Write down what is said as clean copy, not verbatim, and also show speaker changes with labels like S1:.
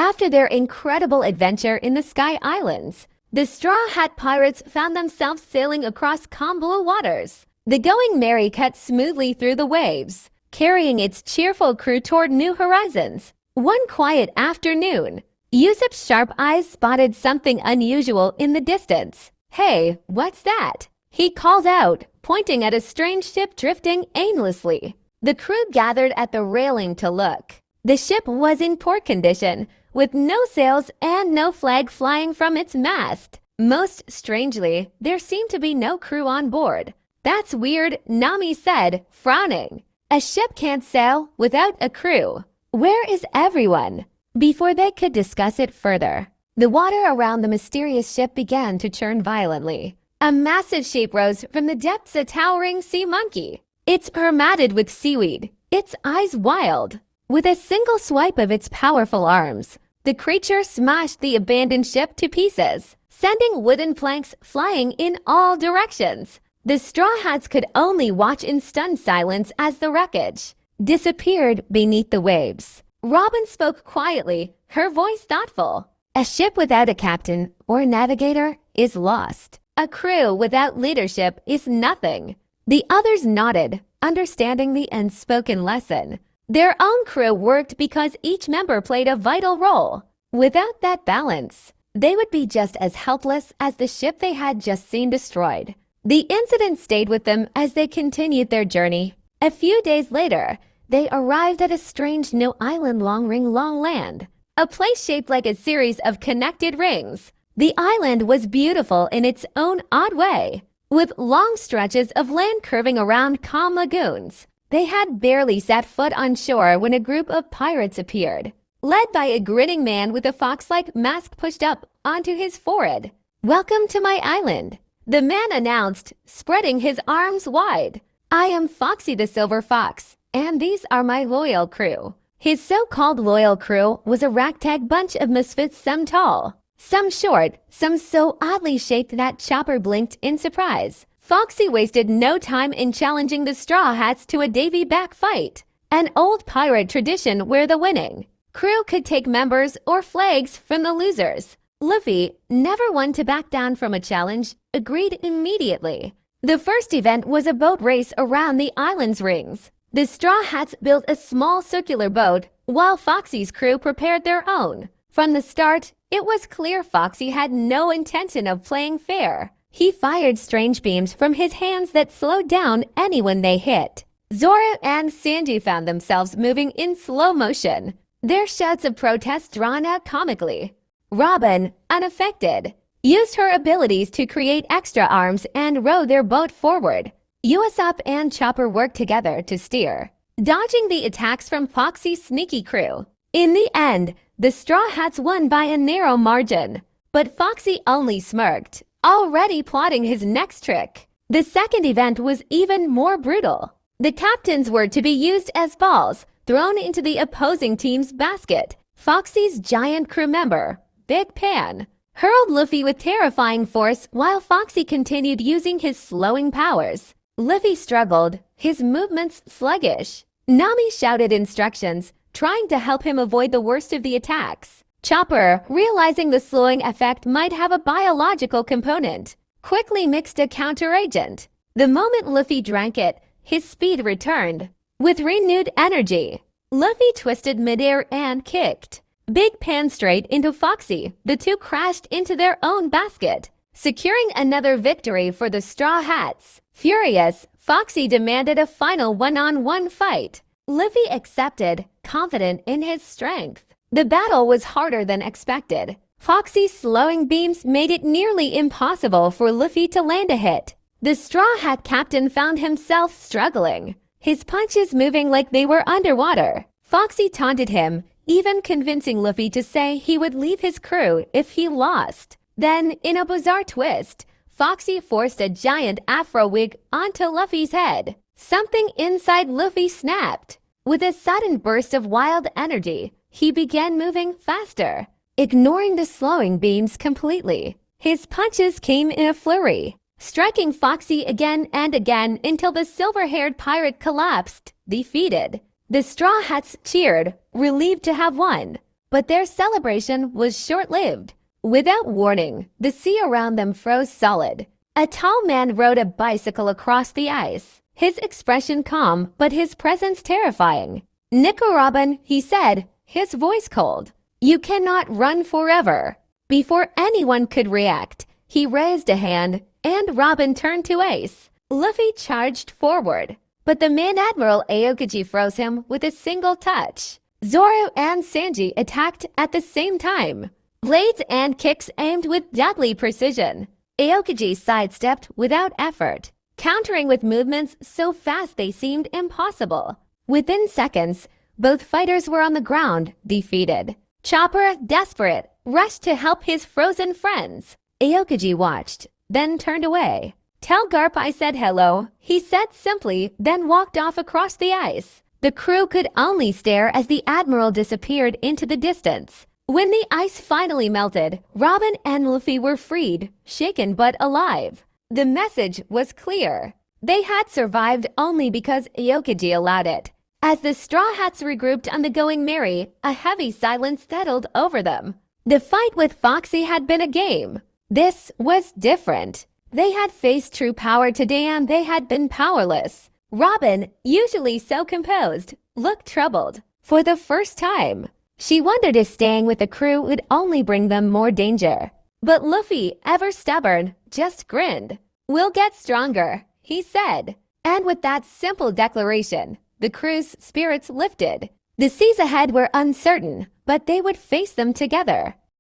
S1: After their incredible adventure in the Sky Islands, the Straw Hat Pirates found themselves sailing across calm blue waters. The Going Merry cut smoothly through the waves, carrying its cheerful crew toward new horizons. One quiet afternoon, Yusuf's sharp eyes spotted something unusual in the distance. "Hey, what's that?" he called out, pointing at a strange ship drifting aimlessly. The crew gathered at the railing to look. The ship was in poor condition, with no sails and no flag flying from its mast. Most strangely, there seemed to be no crew on board. "That's weird," Nami said, frowning. "A ship can't sail without a crew. Where is everyone?" Before they could discuss it further, the water around the mysterious ship began to churn violently. A massive shape rose from the depths, a towering sea monkey. It's matted with seaweed, its eyes wild. With a single swipe of its powerful arms, the creature smashed the abandoned ship to pieces, sending wooden planks flying in all directions. The Straw Hats could only watch in stunned silence as the wreckage disappeared beneath the waves. Robin spoke quietly, her voice thoughtful. "A ship without a captain or navigator is lost. A crew without leadership is nothing." The others nodded, understanding the unspoken lesson. Their own crew worked because each member played a vital role. Without that balance, they would be just as helpless as the ship they had just seen destroyed. The incident stayed with them as they continued their journey. A few days later, they arrived at a strange new island long land, a place shaped like a series of connected rings. The island was beautiful in its own odd way, with long stretches of land curving around calm lagoons. They had barely set foot on shore when a group of pirates appeared, led by a grinning man with a fox-like mask pushed up onto his forehead. "Welcome to my island," the man announced, spreading his arms wide. "I am Foxy the Silver Fox, and these are my loyal crew." His so-called loyal crew was a ragtag bunch of misfits, some tall, some short, some so oddly shaped that Chopper blinked in surprise. Foxy wasted no time in challenging the Straw Hats to a Davy-back fight, an old pirate tradition where the winning crew could take members or flags from the losers. Luffy, never one to back down from a challenge, agreed immediately. The first event was a boat race around the island's rings. The Straw Hats built a small circular boat, while Foxy's crew prepared their own. From the start, it was clear Foxy had no intention of playing fair. He fired strange beams from his hands that slowed down anyone they hit. Zoro and Sanji found themselves moving in slow motion, their shouts of protest drawn out comically. Robin, unaffected, used her abilities to create extra arms and row their boat forward. Usopp and Chopper worked together to steer, dodging the attacks from Foxy's sneaky crew. In the end, the Straw Hats won by a narrow margin, but Foxy only smirked, already plotting his next trick. The second event was even more brutal. The captains were to be used as balls thrown into the opposing team's basket. Foxy's giant crew member, Big Pan, hurled Luffy with terrifying force while Foxy continued using his slowing powers. Luffy struggled, his movements sluggish. Nami shouted instructions, trying to help him avoid the worst of the attacks. Chopper, realizing the slowing effect might have a biological component, quickly mixed a counteragent. The moment Luffy drank it, his speed returned. With renewed energy, Luffy twisted midair and kicked Big Pan straight into Foxy. The two crashed into their own basket, securing another victory for the Straw Hats. Furious, Foxy demanded a final one-on-one fight. Luffy accepted, confident in his strength. The battle was harder than expected. Foxy's slowing beams made it nearly impossible for Luffy to land a hit. The Straw Hat captain found himself struggling, his punches moving like they were underwater. Foxy taunted him, even convincing Luffy to say he would leave his crew if he lost. Then, in a bizarre twist, Foxy forced a giant afro wig onto Luffy's head. Something inside Luffy snapped. With a sudden burst of wild energy, he began moving faster, ignoring the slowing beams completely. His punches came in a flurry, striking Foxy again and again until the silver-haired pirate collapsed, defeated. The Straw Hats cheered, relieved to have won. but their celebration was short-lived. Without warning, the sea around them froze solid. A tall man rode a bicycle across the ice, his expression calm but his presence terrifying. "Nico Robin," he said, his voice cold. "You cannot run forever." Before anyone could react, he raised a hand, and Robin turned to Ace. Luffy charged forward, but the man Admiral Aokiji froze him with a single touch. Zoro and Sanji attacked at the same time. Blades and kicks aimed with deadly precision. Aokiji sidestepped without effort, countering with movements so fast they seemed impossible. Within seconds, both fighters were on the ground, defeated. Chopper, desperate, rushed to help his frozen friends. Aokiji watched, then turned away. "Tell Garp I said hello," he said simply, then walked off across the ice. The crew could only stare as the Admiral disappeared into the distance. When the ice finally melted, Robin and Luffy were freed, shaken but alive. The message was clear. They had survived only because Aokiji allowed it. As the Straw Hats regrouped on the Going Merry, a heavy silence settled over them. The fight with Foxy had been a game. This was different. They had faced true power today and they had been powerless. Robin, usually so composed, looked troubled. For the first time, she wondered if staying with the crew would only bring them more danger. But Luffy, ever stubborn, just grinned. "We'll get stronger," he said. And with that simple declaration, the crew's spirits lifted. The seas ahead were uncertain, but they would face them together.